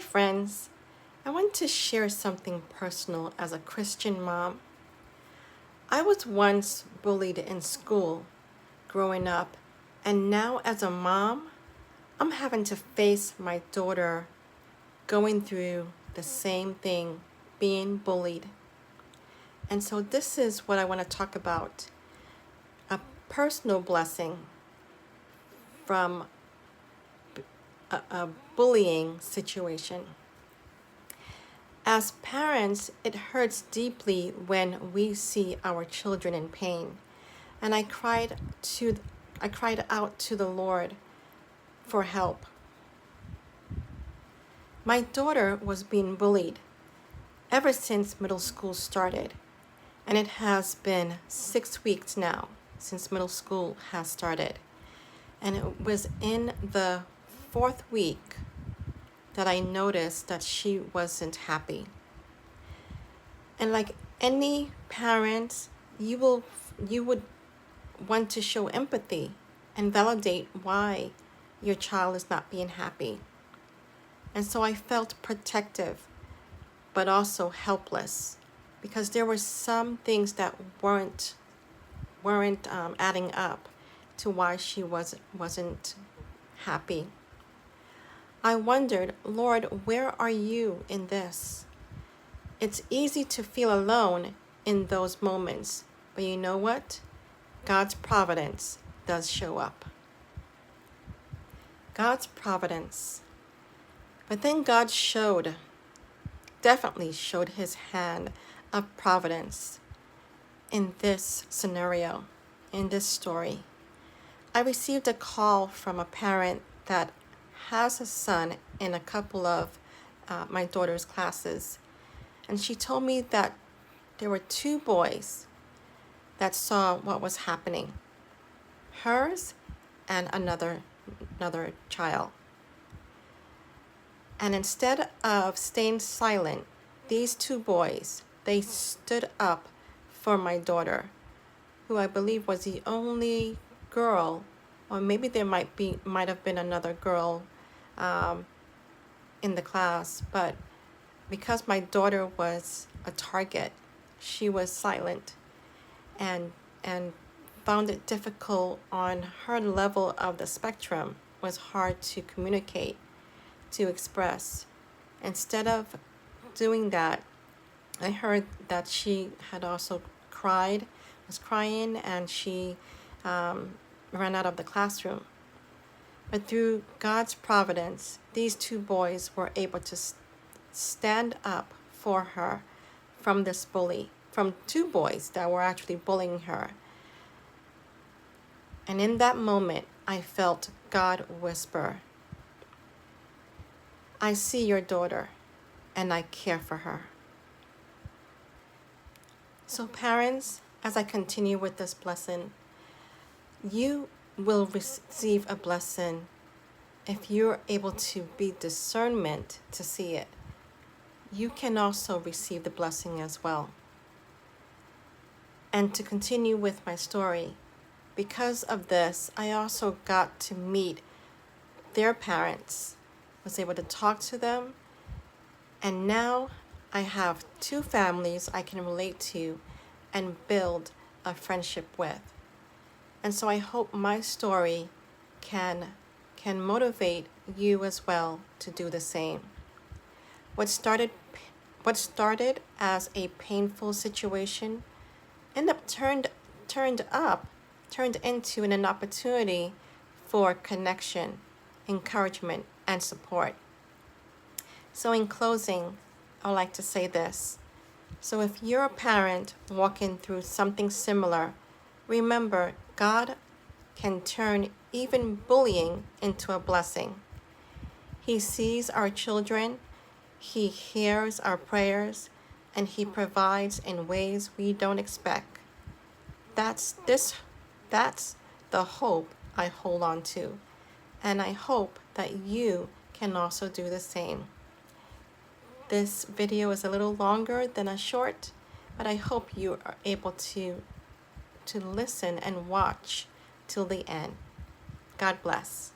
friends. I want to share something personal as a Christian mom. I was once bullied in school growing up, and now as a mom, I'm having to face my daughter going through the same thing, being bullied. And so this is what I want to talk about, a personal blessing from a bullying situation. As parents, it hurts deeply when we see our children in pain. And I cried out to the Lord for help. My daughter was being bullied ever since middle school started, and it has been 6 weeks now since middle school has started. And it was in the 4th week that I noticed that she wasn't happy. And like any parent, you would want to show empathy and validate why your child is not being happy. And so I felt protective, but also helpless, because there were some things that weren't adding up to why she wasn't happy. I wondered, Lord, where are you in this? It's easy to feel alone in those moments, but you know what? God's providence does show up. God's providence. But then God definitely showed his hand of providence in this scenario, in this story. I received a call from a parent that has a son in a couple of my daughter's classes. And she told me that there were 2 boys that saw what was happening, hers and another child. And instead of staying silent, these 2 boys, they stood up for my daughter, who I believe was the only girl, or maybe there might have been another girl in the class, but because my daughter was a target, she was silent and found it difficult on her level of the spectrum, was hard to communicate, to express. Instead of doing that, I heard that she had also was crying, and she ran out of the classroom. But through God's providence, these 2 boys were able to stand up for her from this bully, from 2 boys that were actually bullying her. And in that moment, I felt God whisper, I see your daughter, and I care for her. So parents, as I continue with this blessing, you will receive a blessing if you're able to be discernment to see it. You can also receive the blessing as well. And to continue with my story, because of this, I also got to meet their parents, was able to talk to them, and now I have 2 families I can relate to and build a friendship with. And so I hope my story can motivate you as well to do the same. What started as a painful situation turned into an opportunity for connection, encouragement, and support. So in closing, I'd like to say this. So if you're a parent walking through something similar, remember God can turn even bullying into a blessing. He sees our children, he hears our prayers, and he provides in ways we don't expect. That's the hope I hold on to, and I hope that you can also do the same. This video is a little longer than a short, but I hope you are able to listen and watch till the end. God bless.